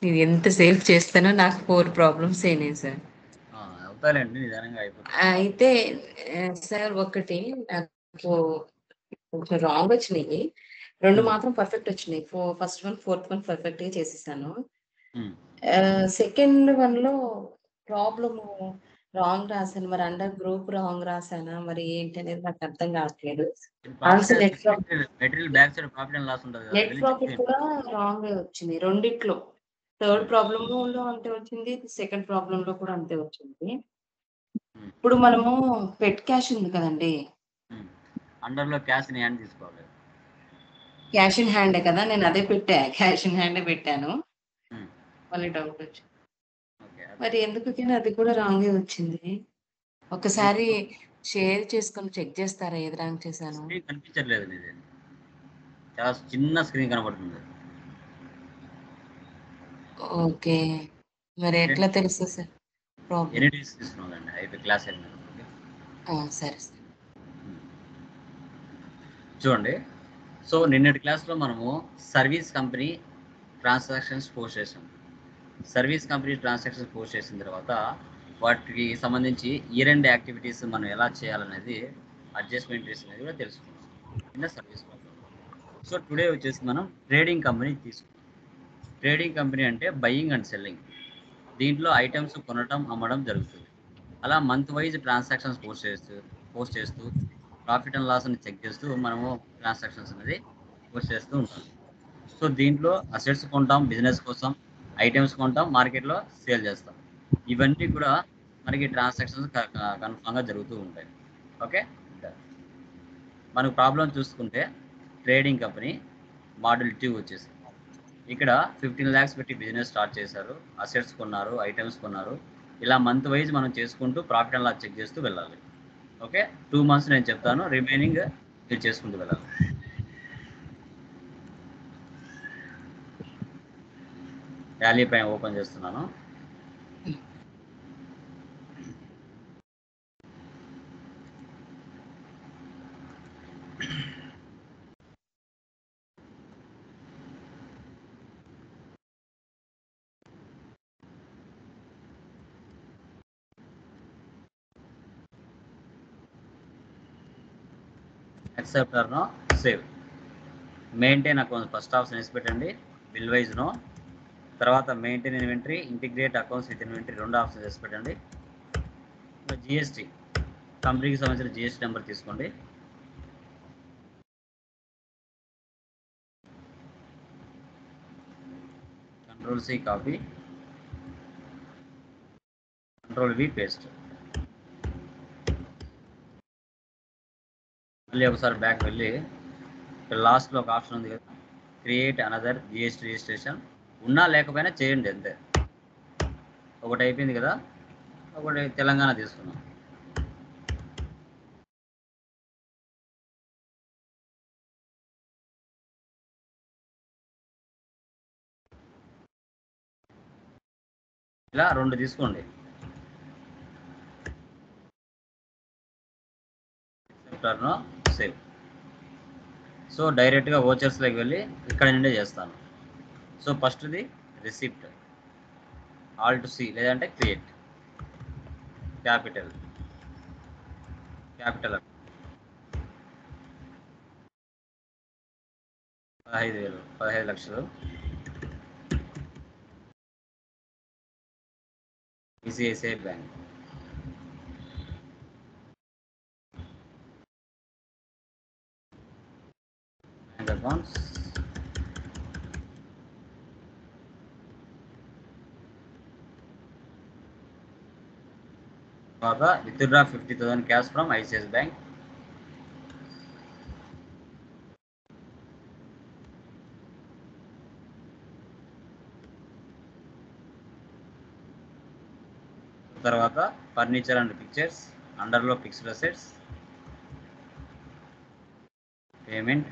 నేను ఎంత సేల్స్ చేస్తానో నాకు 4 ప్రాబ్లమ్స్ అయినాయి సార్. అవుతాయండి, నిదానంగా అయిపోతాయి. అయితే సార్ ఒకటి నాకు కొంచెం రాంగ్ వచ్చినాయి. 2 మాత్రం పర్ఫెక్ట్ వచ్చినాయి. ఫస్ట్ వన్, ఫోర్త్ వన్ పర్ఫెక్ట్‌గా చేసేసాను. సెకండ్ వన్‌లో ప్రాబ్లము రాంగ్ రాసాను. మరి అండర్ గ్రూప్ రాంగ్ రాసానా? మరి ఏంటి అనేది నాకు అర్థం కావట్లేదు. Answer net material back side profit and loss ఉంటది కదా, నెట్ వెళ్ళి చెక్ ప్రాఫిట్ చేయండి. కూడా రాంగే వచ్చింది రెండిట్లో. థర్డ్ ప్రాబ్లమ్‌లో అంతే వచ్చింది. సెకండ్ ప్రాబ్లమ్‌లో కూడా అంతే వచ్చింది. ఇప్పుడు మనము పెట్ క్యాష్ ఉంది కదండీ! అండర్‌లో క్యాష్ ఇన్ హ్యాండ్ తీసుకోవాలి. క్యాష్ ఇన్ హ్యాండే కదా! నేను అదే పెట్టా. క్యాష్ ఇన్ హ్యాండే పెట్టాను. మళ్ళీ డౌట్ వచ్చింది. మరి ఎందుకని అది కూడా రాంగే వచ్చింది. ఒకసారి షేర్ చేసుకొని చెక్ చేస్తారా ఏది రాంగ్ చేశాను? స్క్రీన్ కనిపించట్లేదు నీది. చాలా చిన్న స్క్రీన్ కనబడుతుంది. ఓకే. మరి ఎట్లా తెలుస్తది సార్ ప్రాబ్లమ్? ఎన్ని డేస్ తీసుకున్నానండి అయిపోయి క్లాస్ అయిపోయింది. సరే సార్. చూడండి, సో నిన్నటి క్లాస్లో మనము సర్వీస్ కంపెనీ ట్రాన్సాక్షన్స్ పోస్ట్ చేసాం. సర్వీస్ కంపెనీ ట్రాన్సాక్షన్స్ పోస్ట్ చేసిన తర్వాత వాటికి సంబంధించి ఇయర్ ఎండ్ యాక్టివిటీస్ మనం ఎలా చేయాలనేది, అడ్జస్ట్మెంట్స్ అనేది కూడా తెలుసుకున్నాం నిన్న సర్వీస్ కంపెనీ. సో టుడే వచ్చేసి మనం ట్రేడింగ్ కంపెనీ తీసుకున్నాం. ట్రేడింగ్ కంపెనీ అంటే బయింగ్ అండ్ సెల్లింగ్. దీంట్లో ఐటమ్స్ కొనటం, అమ్మడం జరుగుతుంది. అలా మంత్ వైజ్ ట్రాన్సాక్షన్స్ పోస్ట్ చేస్తూ ప్రాఫిట్ అండ్ లాస్ అని చెక్ చేస్తూ మనము ట్రాన్సాక్షన్స్ అనేది పోస్ట్ చేస్తూ ఉంటాం. సో దీంట్లో అసెట్స్ కొంటాం బిజినెస్ కోసం, ఐటమ్స్ కొంటాం మార్కెట్లో సేల్ చేస్తాం. ఇవన్నీ కూడా మనకి ట్రాన్సాక్షన్స్ కన్ఫామ్గా జరుగుతూ ఉంటాయి. ఓకే, మనకు ప్రాబ్లం చూసుకుంటే ట్రేడింగ్ కంపెనీ మోడల్ 2 వచ్చేసి ఇక్కడ 15 lakhs పెట్టి బిజినెస్ స్టార్ట్ చేశారు. అసెట్స్ కొన్నారు, ఐటమ్స్ కొన్నారు. ఇలా మంత్ వైజ్ మనం చేసుకుంటూ ప్రాఫిట్ అండ్ లాస్ చెక్ చేస్తూ వెళ్ళాలి. ఓకే, 2 months నేను చెప్తాను, రిమైనింగ్ మీరు చేసుకుంటూ వెళ్ళాలి. టాలీ పైన ఓపెన్ చేస్తున్నాను. Accept or no, save. Maintain accounts first option వేసి పెట్టండి. Bill wise no. తర్వాత maintain inventory, integrate accounts with inventory 2 options వేసి పెట్టండి. జిఎస్టీ కంపెనీకి సంబంధించిన జిఎస్టీ నెంబర్ తీసుకోండి. Ctrl+C copy, Ctrl+V paste. మళ్ళీ ఒకసారి బ్యాక్ వెళ్ళి లాస్ట్లో ఒక ఆప్షన్ ఉంది కదా, క్రియేట్ అనదర్ జిఎస్టీ రిజిస్ట్రేషన్. ఉన్నా లేకపోయినా చేయండి అంతే. ఒకటి అయిపోయింది కదా, ఒకటి తెలంగాణ తీసుకున్నాం. ఇలా 2 తీసుకోండి. సేవ్. సో డైరెక్ట్గా ఓచర్స్లోకి వెళ్ళి ఇక్కడ నుండే చేస్తాను. సో ఫస్ట్ది రిసిప్ట్, Alt+C లేదంటే క్రియేట్. క్యాపిటల్ 15,000, 15 లక్షలు. ICICI bank. బ్యాంక్ అకౌంట్స్, తర్వాత withdraw 50,000 cash from ICICI bank. తర్వాత ఫర్నిచర్ అండ్ పిక్చర్స్, అండర్లో fixed assets, payment.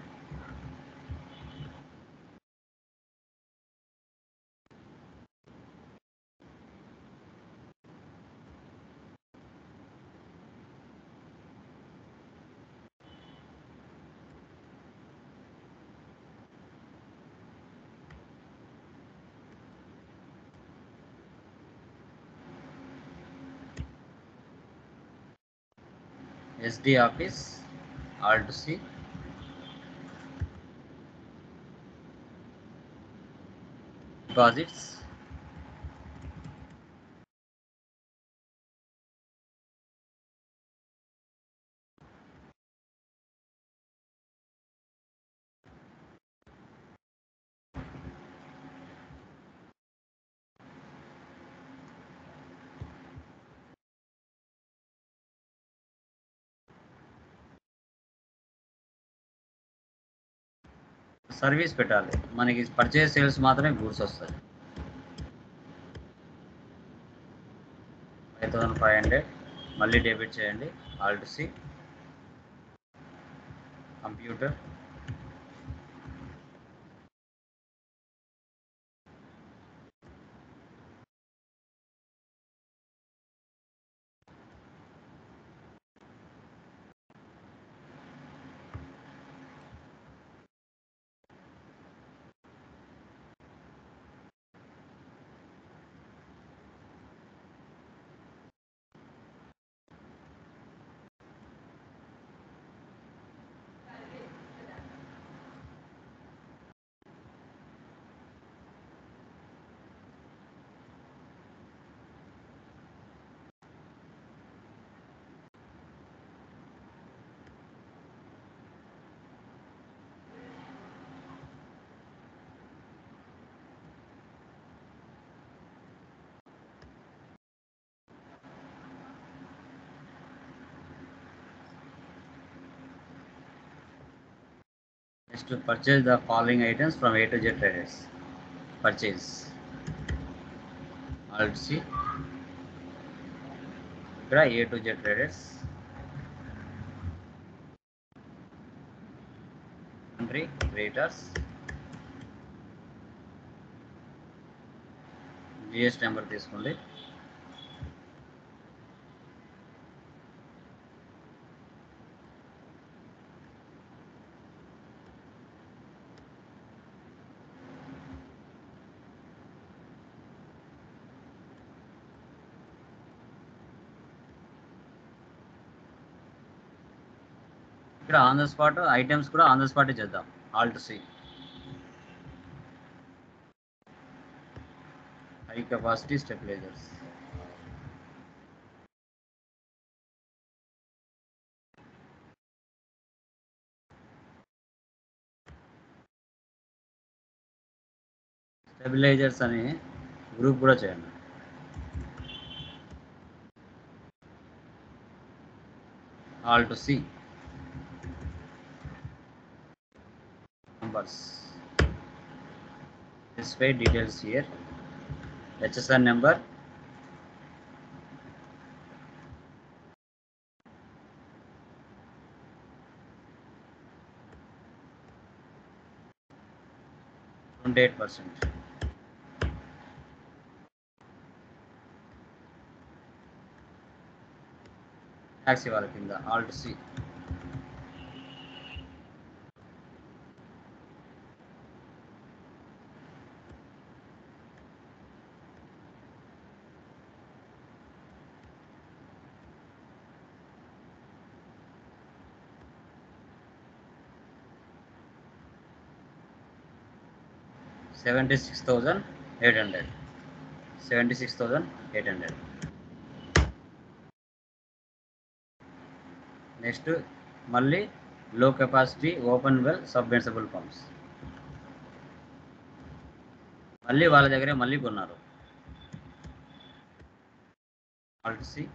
SD office, Alt C, deposits, service పెట్టాలి. మనకి పర్చేస్ సేల్స్ మాత్రమే గూడ్స్ వస్తాయి. 5500 మళ్ళీ డెబిట్ చేయండి. Alt C, computer, next purchase the following items from A to Z traders. Purchase Alt C, ఇక్కడ A to Z traders, country creators, GST number తీసుకోండి. ఇక్కడ on the spot items కూడా on the spot చేద్దాం. Alt C, high capacity stabilisers, stabilisers అని group కూడా చేయండి. Alt C, numbers, specify details here, HSN number, %28. Tax ఇవ్వాలి కింద. Alt C, $76,800. 76,800. Next మళ్ళీ లో capacity open well submersible pumps మళ్ళీ వాళ్ళ దగ్గరే మళ్ళీ కొన్నారు. Alt C,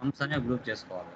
సమ్స్ అనే గ్రూప్ చేసుకోవాలి.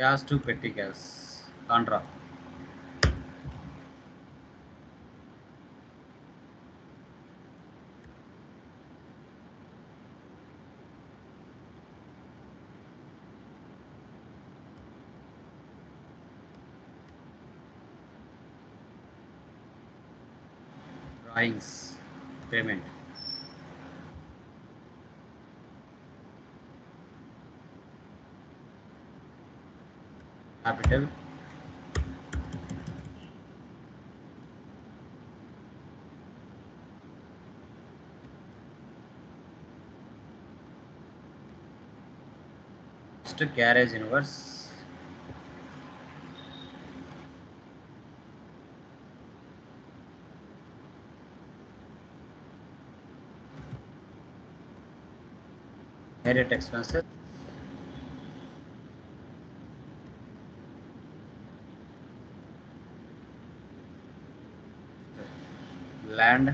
Gas to petty gas contra. Drawings payment. Capital. Next carriage inverse. Direct expenses. Land.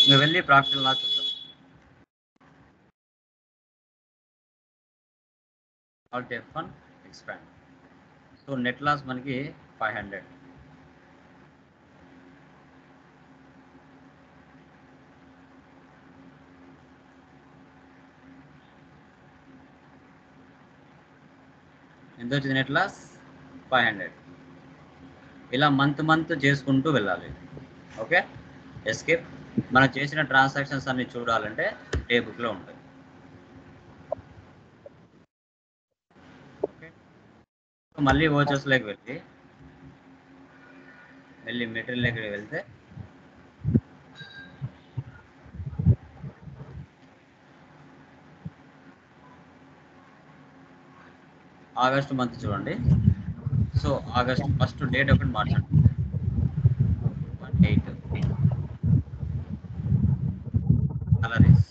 ఇంకా వెళ్ళి ప్రాక్టికల్ లా చూద్దాం. Alt F1 expand. So net loss మనకి 500. ఎంత వచ్చింది నెట్ లాస్? 500. ఇలా మంత్ చేసుకుంటూ వెళ్ళాలి. Okay, escape. మనం చేసిన ట్రాన్సాక్షన్స్ అన్ని చూడాలంటే డే బుక్లో ఉంటాయి. ఓకే, మళ్ళీ వోచర్స్లోకి వెళ్ళి మెటీరియల్లోకి వెళ్తే ఆగస్ట్ మంత్ చూడండి. సో ఆగస్ట్ ఫస్ట్ డేట్ ఒకటి మార్చండి. 18 కలరీస్.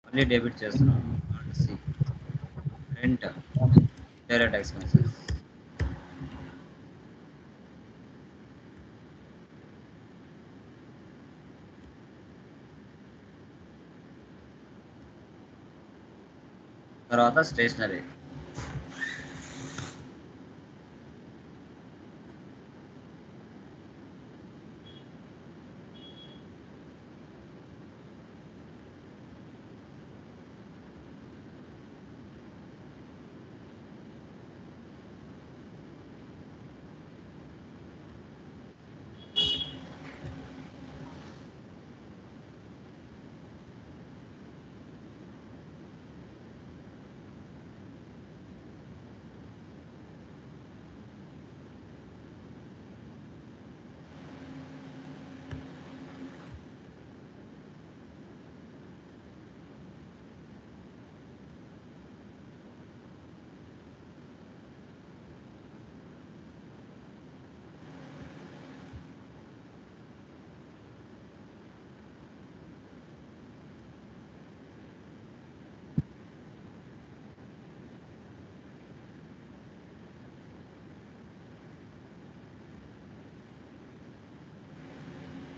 మళ్ళీ డెబిట్ చేస్తున్నాను. Rent, direct expenses. తర్వాత స్టేషనరీ.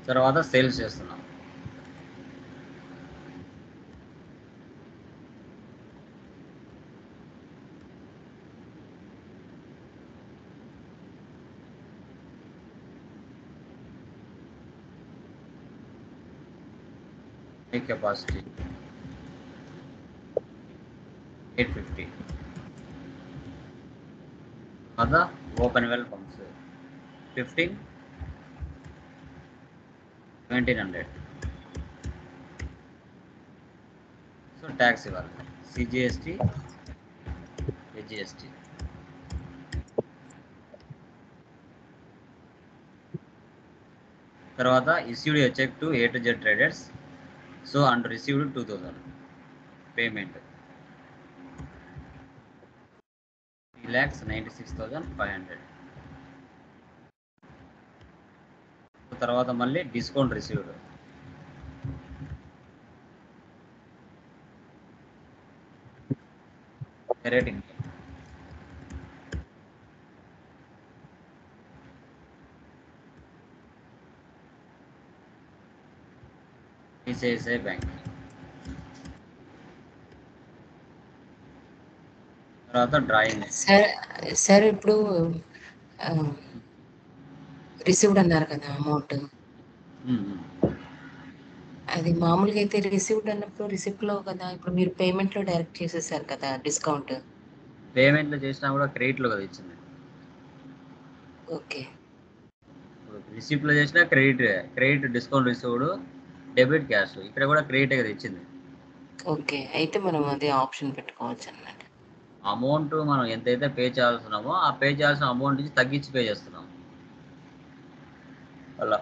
తర్వాత సేల్స్ చేస్తున్నాం. కెపాసిటీ 850. తర్వాత open well pumps 15 1700. So tax ఇవ్వాలి, సిజిఎస్టీ, హెచ్జిఎస్టీ. తర్వాత issued a cheque to A to Z traders. So and received 2000 payment 3,96,500. తర్వాత మళ్ళీ discount received rating ICICI bank. తర్వాత డ్రాయింగ్. సార్ ఇప్పుడు రిసీవ్డ్ అన్నారు కదా అమౌంట్, అది మామూలుగా అయితే రిసీవ్డ్ అన్నప్పుడు రిసిప్ట్లో కదా, ఇప్పుడు మీరు పేమెంట్లో డైరెక్ట్ చేసేసారు కదా డిస్కౌంట్. పేమెంట్లో చేసినా కూడా క్రెడిట్లో కదా ఇచ్చింది. ఓకే, రిసిప్ట్లో చేసినా credit discount received, debit cash. ఇక్కడ కూడా క్రెడిట్ కదా ఇచ్చింది. ఓకే, అయితే మనం అదే ఆప్షన్ పెట్టుకోవచ్చు అన్నమాట. అమౌంట్ మనం ఎంతైతే పే చేయాల్సినామో ఆ పే చేయాల్సిన అమౌంట్ నుంచి తగ్గించి పే చేస్తున్నాం అలా.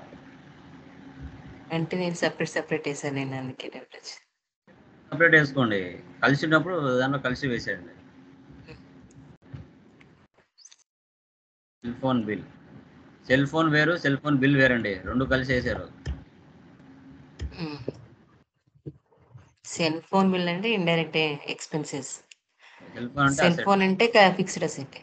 అంటే నేను సపరేట్ వేసాను, నేను అందుకే డౌట్ వచ్చింది. సపరేట్ వేసుకోండి, కలిసినప్పుడు దాంట్లో కలిసి వేసేయండి. Cell phone bill, cell phone వేరు, సెల్ ఫోన్ బిల్ వేరండి, రెండు కలిసి వేసారు. సెల్ ఫోన్ బిల్ అంటే ఇండైరెక్ట్ ఎక్స్పెన్సెస్, సెల్ ఫోన్ అంటే ఫిక్స్డ్ అసెట్.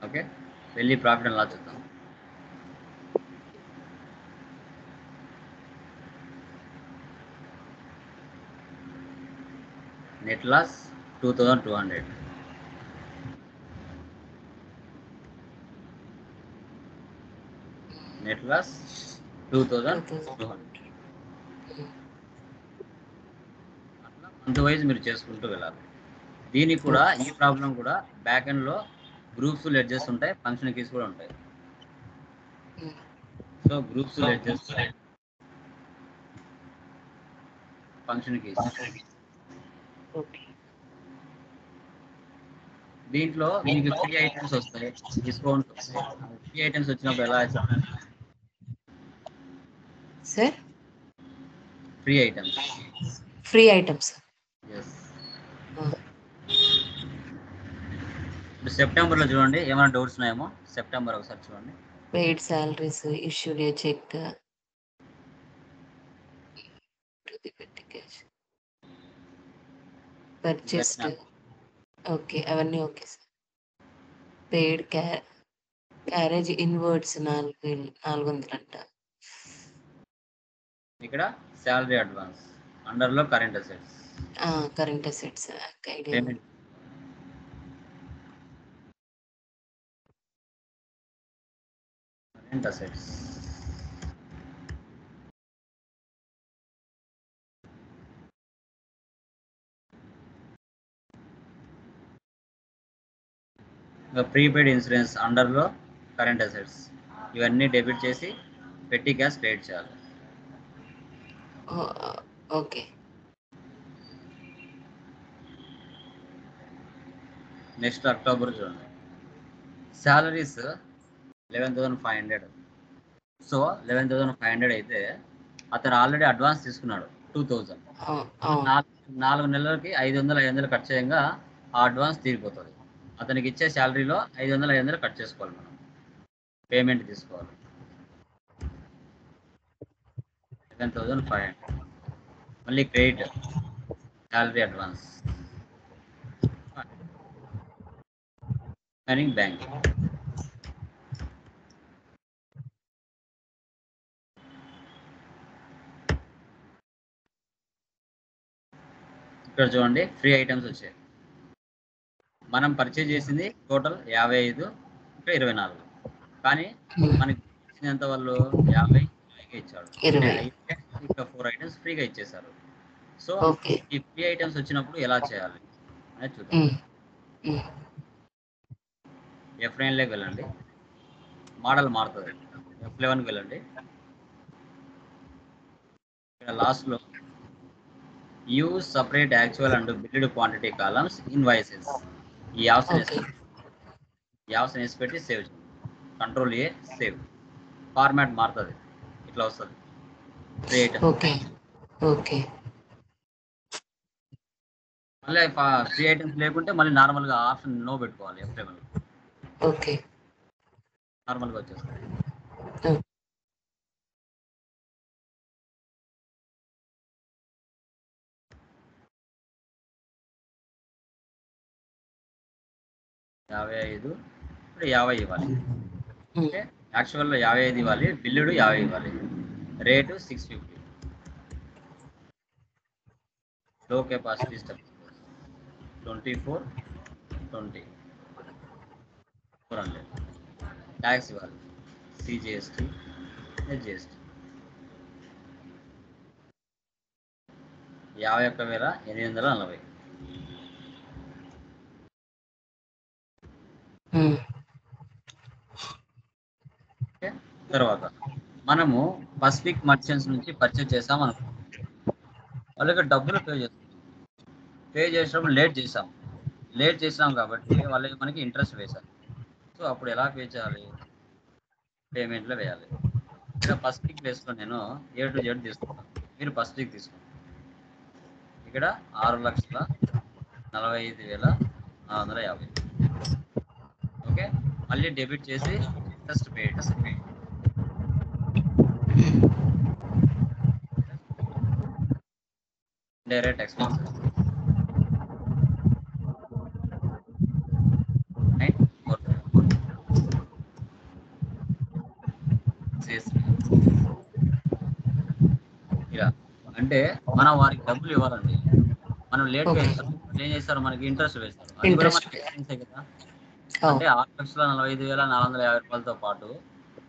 ఓకే, వెళ్ళి ప్రాఫిట్ అండ్ లాస్ చూద్దాం. Net loss 2200. Net loss 2200. అట్లా మంత్ వైజ్ మీరు చేసుకుంటూ వెళ్ళాలి. దీనికి కూడా ఈ ప్రాబ్లం కూడా బ్యాక్ ఎండ్ లో గ్రూప్స్ లెడ్జెస్ ఉంటాయి, ఫంక్షన్ కీస్ కూడా ఉంటాయి. So groups ledgers, function keys. దీంట్లో మీకు ఫ్రీ ఐటమ్స్ వస్తాయి, డిస్కౌంట్స్ వస్తాయి. ఫ్రీ ఐటమ్స్ వచ్చినప్పుడు ఎలా సార్? Free items. ఎస్. ఇప్పుడు సెప్టెంబర్లో చూడండి, ఏమైనా డౌట్స్ ఉన్నాయేమో సెప్టెంబర్ ఒకసారి చూడండి. Paid salaries, issued a cheque, purchased, okay అవన్నీ okay sir. Paid carriage inwards 400 అంట. ఇక్కడ శాలరీ అడ్వాన్స్ అండర్లో current assets. Current assets payment current assets. Prepaid insurance అండర్లో కరెంట్ అసెట్స్. ఇవన్నీ డెబిట్ చేసి పెట్టి క్యాష్ క్రెడిట్ చేయాలి. ఓకే. నెక్స్ట్ అక్టోబర్ చూడండి, శాలరీస్ 11,500. సో 11,500 అయితే అతను ఆల్రెడీ అడ్వాన్స్ తీసుకున్నాడు 2,000. 4 నెలలకి 500 కట్ చేయంగా ఆ అడ్వాన్స్ తీరిపోతుంది. అతనికి ఇచ్చే శాలరీలో 500 కట్ చేసుకోవాలి, మనం పేమెంట్ తీసుకోవాలి 11,500. మళ్ళీ క్రెడిట్ శాలరీ అడ్వాన్స్ బ్యాంక్. ఇక్కడ చూడండి ఫ్రీ ఐటమ్స్ వచ్చాయి. మనం పర్చేజ్ చేసింది టోటల్ 55, ఇక్కడ 24. కానీ మనకి ఇచ్చినంత వాళ్ళు 50 ఇచ్చాడు. అంటే ఇక్కడ 4 ఐటమ్స్ ఫ్రీగా ఇచ్చేసారు. సో ఈ ఫ్రీ ఐటమ్స్ వచ్చినప్పుడు ఎలా చేయాలి అనేది చూద్దాం. F9లోకి వెళ్ళండి, మోడల్ మారుతుంది. F11కి వెళ్ళండి, ఇక్కడ లాస్ట్లో use separate actual and build quantity columns invoices. ఈ ఆప్షన్ వేసి పెట్టి సేవ్ చేయండి. Control A save. ఫార్మాట్ మారుతుంది, ఇట్లా వస్తుంది ఫ్రీ ఐటమ్. మళ్ళీ ఫ్రీ ఐటమ్స్ లేకుంటే మళ్ళీ నార్మల్గా ఆప్షన్ నో పెట్టుకోవాలి. F11 నార్మల్గా వచ్చేస్తుంది. యాభై 5, ఇప్పుడు 50 ఇవ్వాలి. ఓకే, యాక్చువల్లో 55 ఇవ్వాలి, బిల్లుడు 50 ఇవ్వాలి. రేటు 650. లో కెపాసిటీ స్టెప్ 24, 20, 400. ట్యాక్స్ ఇవ్వాలి, CGST, HGST. 51,840. తర్వాత మనము పసిఫిక్ మర్చెంట్స్ నుంచి పర్చేజ్ చేసాం అనుకో, వాళ్ళకి డబ్బులు పే చేసినప్పుడు లేట్ చేసాం కాబట్టి వాళ్ళకి మనకి ఇంట్రెస్ట్ వేశారు. సో అప్పుడు ఎలా పే చేయాలి? పేమెంట్లో వేయాలి. ఇక్కడ పసిఫిక్ ప్లేస్లో నేను A to Z తీసుకుంటాను, మీరు పసిఫిక్ తీసుకోండి. ఇక్కడ 6,45,450. ఓకే, మళ్ళీ డెబిట్ చేసి ఇంట్రెస్ట్ పేడ్. Direct expenses 944. ఇలా అంటే మనం వారికి డబ్బులు ఇవ్వాలండి. మనం లేట్గా ఇస్తాం, ఏం చేస్తారు మనకి ఇంట్రెస్ట్ వేస్తారు. అది కూడా మనకి ఎక్స్పెన్సే కదా. అంటే 6,45,450 రూపాయలతో పాటు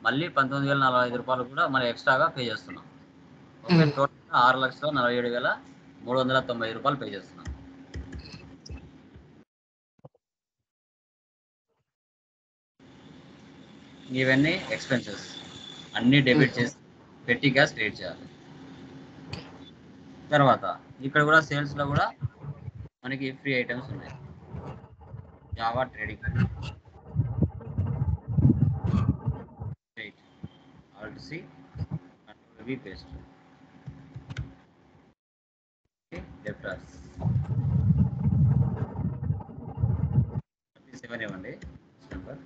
మళ్ళీ 19,045 రూపాయలు కూడా మనం ఎక్స్ట్రాగా పే చేస్తున్నాం. ఓకే, టోటల్ 6,47,390 రూపాయలు పే చేస్తున్నాం. ఇవన్నీ ఎక్స్పెన్సెస్ అన్ని డెబిట్ చేసి పెట్టి క్యాష్ క్రియేట్ చేయాలి. తర్వాత ఇక్కడ కూడా సేల్స్లో కూడా మనకి ఫ్రీ ఐటమ్స్ ఉన్నాయి. Java trading, Alt C, Control V paste. Okay, debtors 37 ఇవ్వండి నెంబర్.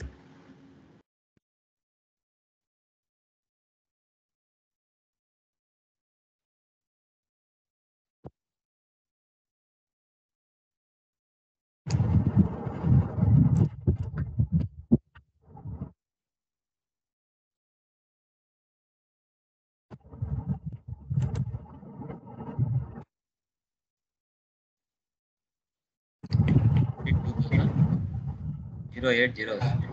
$0.80 వస్తుంది.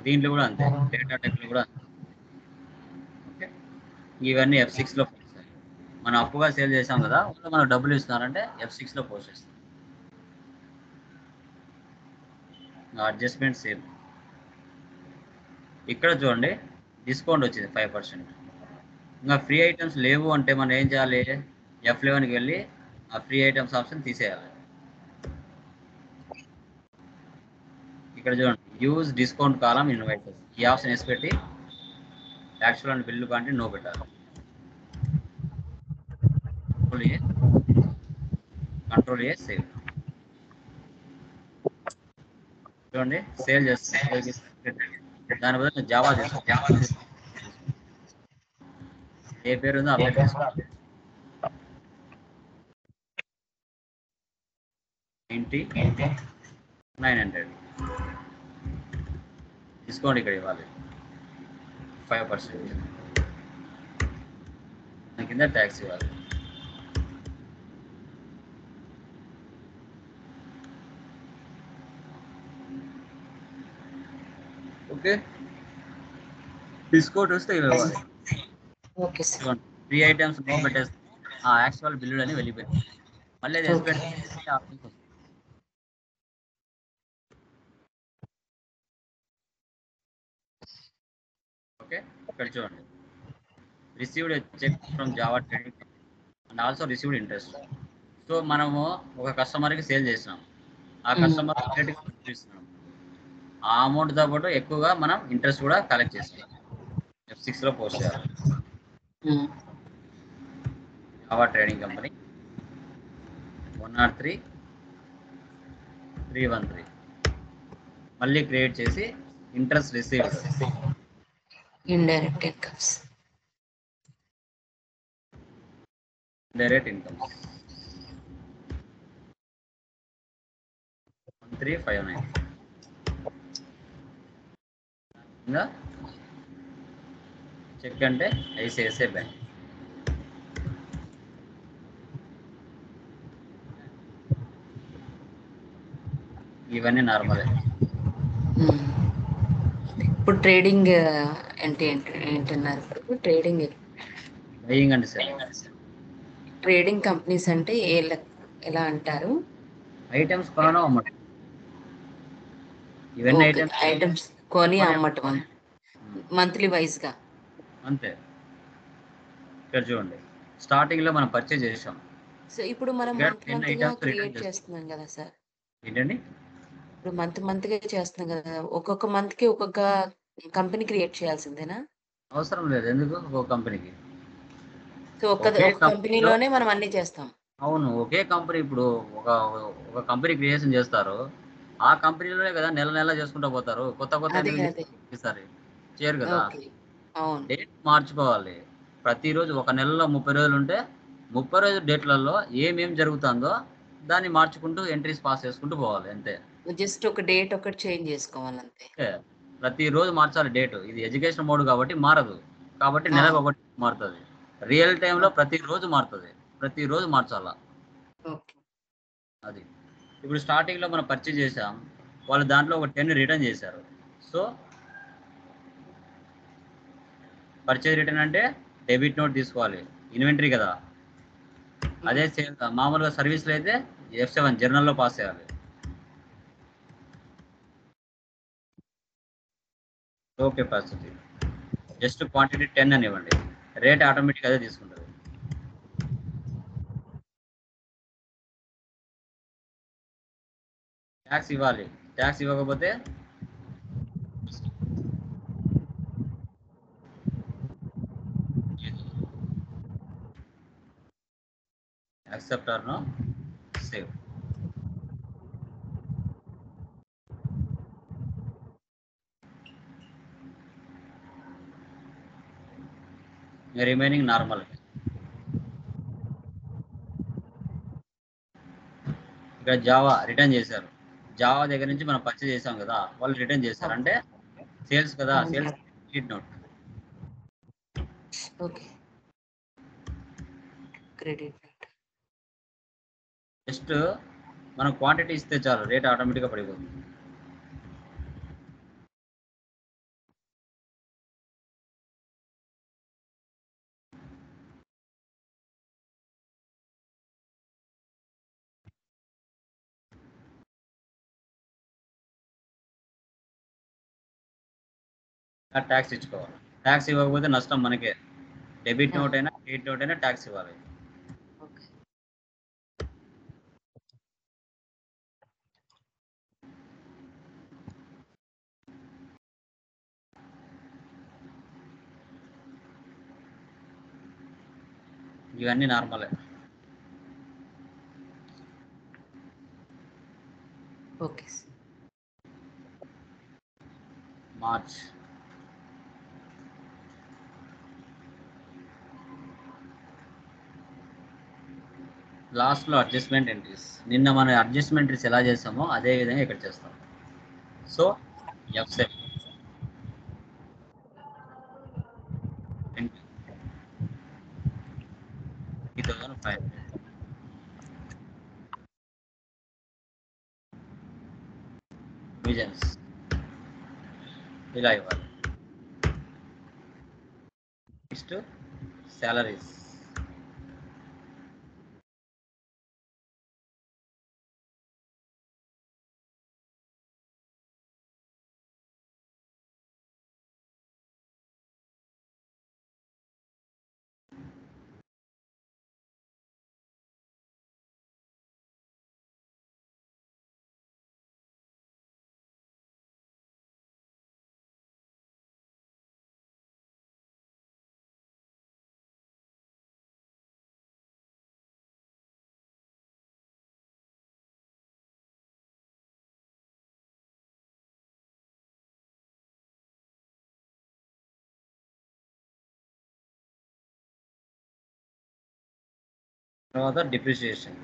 దీంట్లో కూడా అంతే, డేటా టెక్లో కూడా అంతే. ఓకే, ఇవన్నీ F6లో పోస్తాయి. మనం అప్పుగా సేల్ చేసాం కదా, మనకు డబ్బులు ఇస్తున్నారంటే F6లో పోస్ట్ చేస్తాం. Adjustment same. ఇక్కడ చూడండి డిస్కౌంట్ వచ్చింది 5%. ఇంకా ఫ్రీ ఐటమ్స్ లేవు అంటే మనం ఏం చేయాలి? F11కి వెళ్ళి ఆ ఫ్రీ ఐటమ్స్ ఆప్షన్ తీసేయాలి. ఇక్కడ చూడండి యూజ్ డిస్కౌంట్ కాలం ఇన్వైసెస్, ఈ ఆప్షన్ వేసి పెట్టి యాక్చువల్ అండ్ బిల్లు కానీ నో పెట్టాలి. Control A save. చూడండి సేల్ చేస్తాం, దాని బదులు జావా చేస్తాం. ఏ పేరు ఉందో ఆ పేరు తీసుకో. 90,900 డిస్కౌంట్ ఇక్కడ ఇవ్వాలి 5%. దాని కింద ట్యాక్స్ ఇవ్వాలి. ఓకే, డిస్కౌంట్ వస్తే ఇవ్వాలి. Okay sir. 3 ఐటమ్స్ నో పెట్టేస్తే యాక్చువల్ బిల్లుడు అని వెళ్ళిపోయింది. మళ్ళీ అది ఎక్స్పెక్ట్ చేస్తే ఆప్షన్స్ వస్తుంది. ఓకే, ఇక్కడ చూడండి, received cheque from Java trading and also received interest. So మనము ఒక కస్టమర్కి సేల్ చేసినాం, ఆ కస్టమర్ చూపిస్తున్నాం, ఆ అమౌంట్తో పాటు ఎక్కువగా మనం ఇంట్రెస్ట్ కూడా కలెక్ట్ చేస్తాం. F6లో పోస్ట్ చేయాలి. జావా ట్రేడింగ్ కంపెనీ 103,313 మళ్ళీ క్రియేట్ చేసి interest received indirect incomes, direct incomes 1359 ఇంకా చెక్ అంటే ఐసిఐసిఐ బ్యాంక్. ఇవన్నీ నార్మలే. ఇప్పుడు ట్రేడింగ్ ఏంటన్నారు? Trading buying and selling. Trading companies అంటే ఎలా అంటారు? ఐటమ్స్ కొనడం అమ్మటం. ఇవన్నీ ఐటమ్స్ కొని అమ్మటం మంత్లీ వైజ్ గా. అంతే. ఇక్కడ చూడండి, స్టార్టింగ్ లో మనం పర్చేజ్ చేసాం. సో ఇప్పుడు మనం మంత్గా క్రియేట్ చేస్తున్నాం కదా సార్. ఏంటండి? ఇప్పుడు మంత్గా చేస్తున్నాం కదా, ఒక్కొక్క మంత్ కి ఒక్కొక్క కంపెనీ క్రియేట్ చేయాల్సిందేనా? అవసరం లేదు. ఎందుకు? ఒక కంపెనీకి. సో ఒక కంపెనీలోనే మనం అన్ని చేస్తాం. అవును, ఒకే కంపెనీ. ఇప్పుడు ఒక కంపెనీ క్రియేషన్ చేస్తారు, ఆ కంపెనీలోనే కదా నెల నెల చేసుకుంటూ పోతారు. కొత్త ఈసారి చేయరు కదా. డేట్ మార్చుకోవాలి. ప్రతిరోజు ఒక నెలలో 30 రోజులు ఉంటే 30 రోజుల డేట్లలో ఏమేం జరుగుతుందో దాన్ని మార్చుకుంటూ ఎంట్రీస్ పాస్ చేసుకుంటూ పోవాలి. అంతే. జస్ట్ ఒక డేట్ ఒకటి చేంజ్ చేసుకోవాలి అంతే. ప్రతిరోజు మార్చాలి డేట్. ఇది ఎడ్యుకేషన్ మోడ్ కాబట్టి మారదు. కాబట్టి నెలకు ఒకటి మారుతుంది. రియల్ టైంలో ప్రతిరోజు మారుతుంది. ప్రతిరోజు మార్చాలా. అది. ఇప్పుడు స్టార్టింగ్లో మనం పర్చేజ్ చేసాం, వాళ్ళు దాంట్లో ఒక 10 రిటర్న్ చేశారు. సో పర్చేజ్ రిటర్న్ అంటే డెబిట్ నోట్ తీసుకోవాలి, ఇన్వెంటరీ కదా. అదే మామూలుగా సర్వీస్లో అయితే F7 జర్నల్లో పాస్ చేయాలి. లో కెపాసిటీ జస్ట్ క్వాంటిటీ 10 అని ఇవ్వండి, రేట్ ఆటోమేటిక్ అదే తీసుకుంటుంది. ట్యాక్స్ ఇవ్వాలి. ట్యాక్స్ ఇవ్వకపోతే accept or no save. Remaining normal. ఇక్కడ జావా రిటర్న్ చేశారు. జావా దగ్గర నుంచి మనం పర్చేజ్ చేసాం కదా, వాళ్ళు రిటర్న్ చేశారు అంటే సేల్స్ కదా. Sales credit note. Okay, credit note. Just మనం క్వాంటిటీ ఇస్తే చాలు, రేట్ ఆటోమేటిక్గా పడిపోతుంది. ట్యాక్స్ ఇచ్చుకోవాలి. ట్యాక్స్ ఇవ్వకపోతే నష్టం మనకే. డెబిట్ నోట్ అయినా క్రెడిట్ నోట్ అయినా ట్యాక్స్ ఇవ్వాలి. ఇవన్నీ నార్మలే. ఓకే. మార్చ్ లాస్ట్లో అడ్జస్ట్మెంట్ ఎంట్రీస్. నిన్న మనం అడ్జస్ట్మెంట్ ఎంట్రీస్ ఎలా చేసామో అదే విధంగా ఇక్కడ చేస్తాం. సో F7 3,500 విజన్స్ ఇలా ఇవ్వాలి. Next salaries. తర్వాత డిప్రిసియేషన్.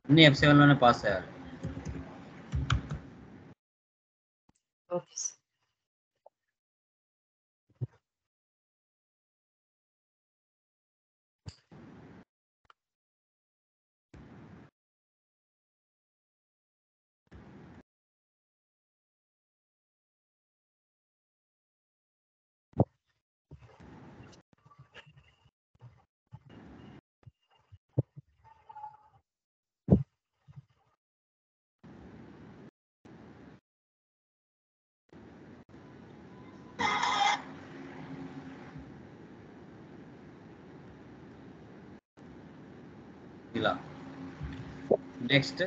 అన్ని F7 లోనే పాస్ చేయాలి. Okay sir. ఇలా. Next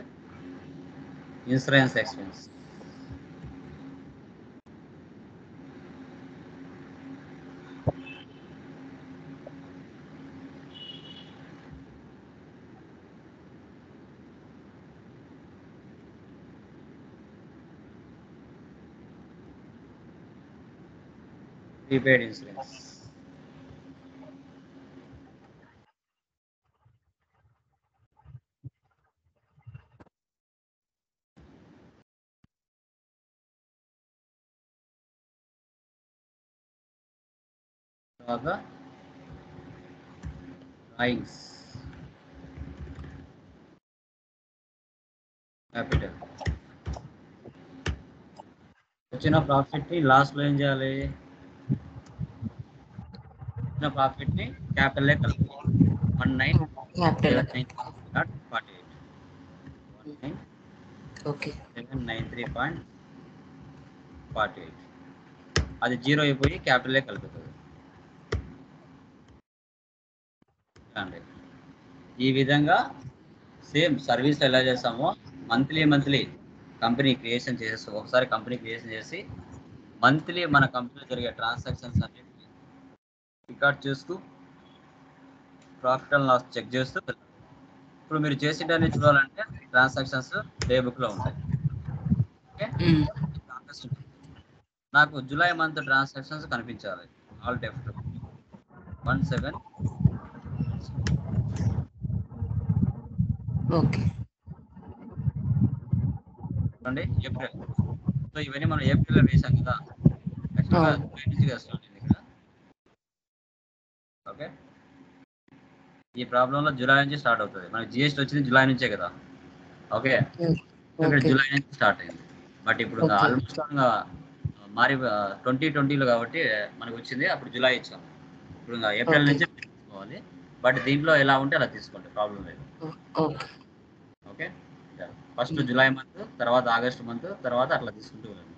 insurance expense. Prepaid insurance. తర్వాత డ్రాయింగ్స్. క్యాపిటల్. వచ్చిన ప్రాఫిట్ ని లాస్ట్ లో ఏం చేయాలి? వచ్చిన ప్రాఫిట్ ని క్యాపిటల్ కలిపి 19,793.48. ఓకే 793.48. అది 0 అయిపోయి క్యాపిటల్ కలుపుతుంది. ఈ విధంగా సేమ్ సర్వీస్ ఎలా చేస్తామో మంత్లీ కంపెనీ క్రియేషన్ చేసేస్తాం. ఒకసారి కంపెనీ క్రియేషన్ చేసి మంత్లీ మన కంపెనీలో జరిగే ట్రాన్సాక్షన్స్ అన్నిటిని రికార్డ్ చేస్తూ ప్రాఫిట్ అండ్ లాస్ చెక్ చేస్తూ. ఇప్పుడు మీరు చేసేటన్ని చూడాలంటే ట్రాన్సాక్షన్స్ డే బుక్ లో ఉంటాయి. ఓకే, నాకు జూలై మంత్ ట్రాన్సాక్షన్స్ కనిపించాలి. All F2 17. ఓకే చూడండి ఏప్రిల్. సో ఇవన్నీ మనం ఏప్రిల్లో వేసాం కదా, యాక్చువల్గా జూలై నుంచి కదా స్టార్ట్ అయింది ఇక్కడ. ఓకే, ఈ ప్రాబ్లంలో జూలై నుంచి స్టార్ట్ అవుతుంది. మనకి జిఎస్టీ వచ్చింది జూలై నుంచే కదా. ఓకే, ఇక్కడ జూలై నుంచి స్టార్ట్ అయింది. బట్ ఇప్పుడు ఆల్మోస్ట్ మారి 2020లో కాబట్టి మనకు వచ్చింది. అప్పుడు జూలై ఇచ్చాము. ఇప్పుడు ఏప్రిల్ నుంచి తీసుకోవాలి. బట్ దీంట్లో ఎలా ఉంటే అలా తీసుకోండి, ప్రాబ్లం లేదు. ఓకే, ఫస్ట్ జూలై మంత్, తర్వాత ఆగస్ట్ మంత్, తర్వాత అట్లా తీసుకుంటూ వెళ్ళండి.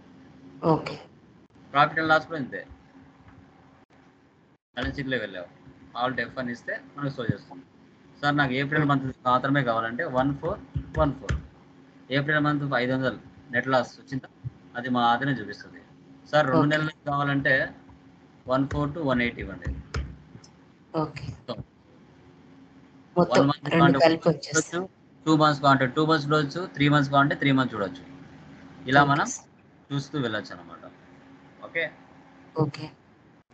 ఓకే, ప్రాఫిట్ అండ్ లాస్ కూడా ఇంతే. బ్యాలెన్స్ షీట్లో వెళ్ళావు, ఆల్ F1 ఇస్తే మనకు షో చేస్తుంది. సార్ నాకు ఏప్రిల్ మంత్ మాత్రమే కావాలంటే 1414. ఏప్రిల్ మంత్ 500 నెట్ లాస్ వచ్చిందా, అది మా ఆదరణ చూపిస్తుంది. సార్ 2 నెలలు కావాలంటే 14 to 180 ఇవ్వండి. 1 మంత్ కావాలంటే 2 మంత్స్ కావాలంటే 2 మంత్స్ చూడవచ్చు, 3 మంత్స్ కావాలంటే 3 మంత్స్ చూడవచ్చు. ఇలా మనం చూస్తూ వెళ్ళొచ్చు అనమాట. ఓకే,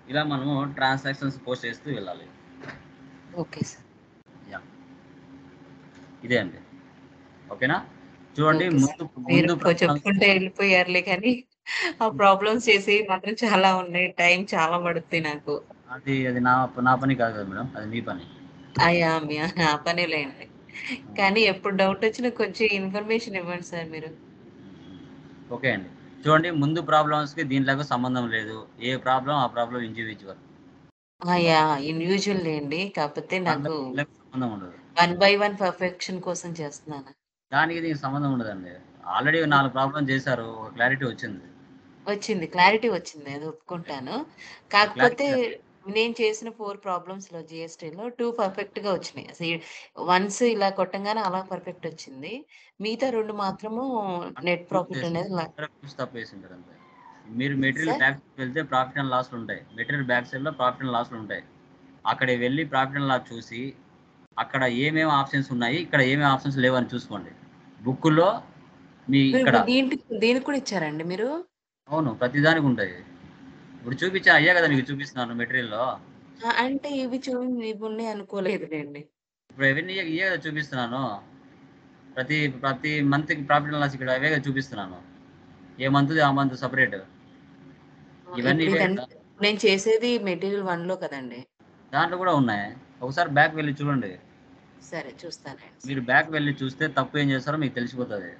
ఇలా మనము ట్రాన్సాక్షన్స్ పోస్ట్ చేస్తూ వెళ్ళాలి. Okay sir. యా ఇదే అండి. ఓకేనా? చూడండి ఓకే సార్. ముందు మీరు ముందు ప్రాబ్లమ్స్ చెప్పుకుంటే వెళ్ళిపోయారులే కానీ, ఆ ప్రాబ్లమ్స్ చేసేవి మాత్రం చాలా ఉన్నాయి. టైం చాలా పడుద్ది నాకు. అది అది నా నా పని కాదు కదా మేడం. అది మీ పని. నా పనేలేండి. కానీ ఎప్పుడు డౌటొచ్చినా కొంచెం ఇన్ఫర్మేషన్ ఇవ్వండి సార్ మీరు. ఓకే అండి. చూడండి ముందు ప్రాబ్లమ్స్‌కి దీంట్లోకి సంబంధం లేదు. ఏ ప్రాబ్లమ్ ఆ ప్రాబ్లమ్ ఇండివిడ్యువల్. ఇండివిడ్యువల్ లేండి. కాకపోతే దాంట్లో నాకు దీంట్లోకి సంబంధం ఉండదు. వన్ బై వన్ పర్ఫెక్షన్ కోసం చేస్తున్నాను. దానికి దీనికి సంబంధం ఉండదండి. ఆల్రెడీ 4 ప్రాబ్లమ్ చేశారు. ఒక క్లారిటీ వచ్చింది. వచ్చింది. క్లారిటీ వచ్చింది. అది ఒప్పుకుంటాను. ఆ కాకపోతే క్లారిటీ నేను చేసిన 4 ప్రాబ్లమ్స్‌లో జీఎస్టీలో 2 పర్ఫెక్ట్‌గా వచ్చినాయి. వన్స్ ఇలా కొట్టంగానే అలా పర్ఫెక్ట్ వచ్చింది. మిగతా 2 మాత్రము నెట్ ప్రాఫిట్ అనేది తప్పు వేసింటారు అంతే. మీరు మెటీరియల్ సార్ బ్యాక్ వెళ్తే ప్రాఫిట్ అండ్ లాస్‌లు ఉంటాయి. మెటీరియల్ బ్యాక్ సైడ్‌లో ప్రాఫిట్ అండ్ లాస్‌లు ఉంటాయి. అక్కడికి వెళ్లి ప్రాఫిట్ అండ్ లాస్ చూసి అక్కడ ఏమేమి ఆప్షన్స్ ఉన్నాయి, ఇక్కడ ఏమేమి ఆప్షన్స్ లేవని చూసుకోండి. బుక్కులో మీ ఇక్కడ ఇప్పుడు దీనికి కూడా ఇచ్చారండి మీరు? అవును. ప్రతి దానికి ఉంటాయి. ఇప్పుడు చూపించా అయ్యే కదా మీకు చూపిస్తున్నాను మెటీరియల్‌లో. అంటే ఇవున్నాయి అనుకోలేదులెండి. ఇప్పుడు ఇవన్నీ ఇయ్యే కదా చూపిస్తున్నాను. ప్రతి ప్రతి మంత్‌కి ప్రాఫిట్ అండ్ లాస్ ఇక్కడ అవే కదా చూపిస్తున్నాను. ఏ మంత్‌ది ఆ మంత్ సెపరేట్. ఇవన్నీ ఇప్పుడు ఇవే కదా! ఇదంతా నేను చేసేది మెటీరియల్ 1లో కదండీ! దాంట్లో కూడా ఉన్నాయి. ఒకసారి బ్యాక్ వెళ్లి చూడండి. సరే చూస్తానండి. మీరు బ్యాక్ వెళ్లి చూస్తే తప్పు ఏం చేస్తారో మీకు తెలిసిపోతది.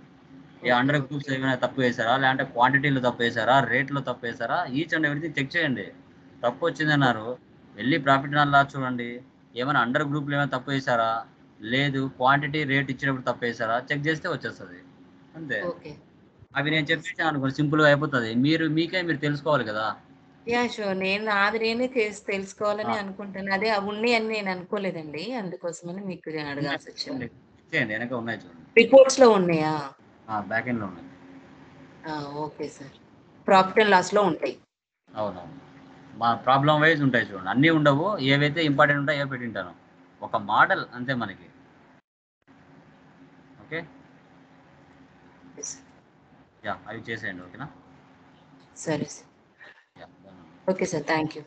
ఓకే. Under okay. గ్రూప్స్ ఏమైనా తప్పు వేశారా? లేదంటే క్వాంటిటీలో తప్పు వేశారా? రేట్‌లో తప్పు వేశారా? ఈచ్ అండ్ ఎవ్రీథింగ్ చెక్ చేయండి. తప్పు వచ్చిందన్నారు. వెళ్లి ప్రాఫిట్ అండ్ లాస్ చూడండి. ఏమైనా అండర్ గ్రూప్‌లో ఏమైనా తప్పు వేశారా? లేదు క్వాంటిటీ, రేట్ ఇచ్చేటప్పుడు తప్పు వేశారా? చెక్ చేస్తే వచ్చేస్తది. అంతే. ఓకే. అవి నేను ఓకే సార్. చెప్పేసాను అనుకోండి సింపుల్‌గా అయిపోతది. మీరు తెలుసుకోవాలి కదా! షూర్. నాది నేనే తెలుసుకోవాలని ఆ! అనుకుంటాను. అదే ఉన్నయని నేను అనుకోలేదండి. అందుకోసమని మీకు ఉన్నాయి. అడగాల్సొచ్చింది. చెక్ చేయండి. వెనక ఉన్నాయి చూడండి. రిపోర్ట్స్‌లో ఉన్నయా? బ్యాక్ ఎండ్‌లో ఉన్నాయి. ఆ! Okay sir. ప్రాఫిట్ అండ్ లాస్‌లో ఉంటాయి. అవునవును. మా ప్రాబ్లమ్ వైస్ ఉంటాయి చూడండి. అన్నీ ఉండవు. ఏవైతే ఇంపార్టెంట్ ఉంటాయో అవి పెట్టింటాను. ఒక మోడల్ అంతే మనకి. ఓకే. Okay sir. యాహ్! అవి చేసేయండి. ఓకేనా? సరే సార్. యాహ్! ధన్యవాదాలు. Okay sir. Thank you.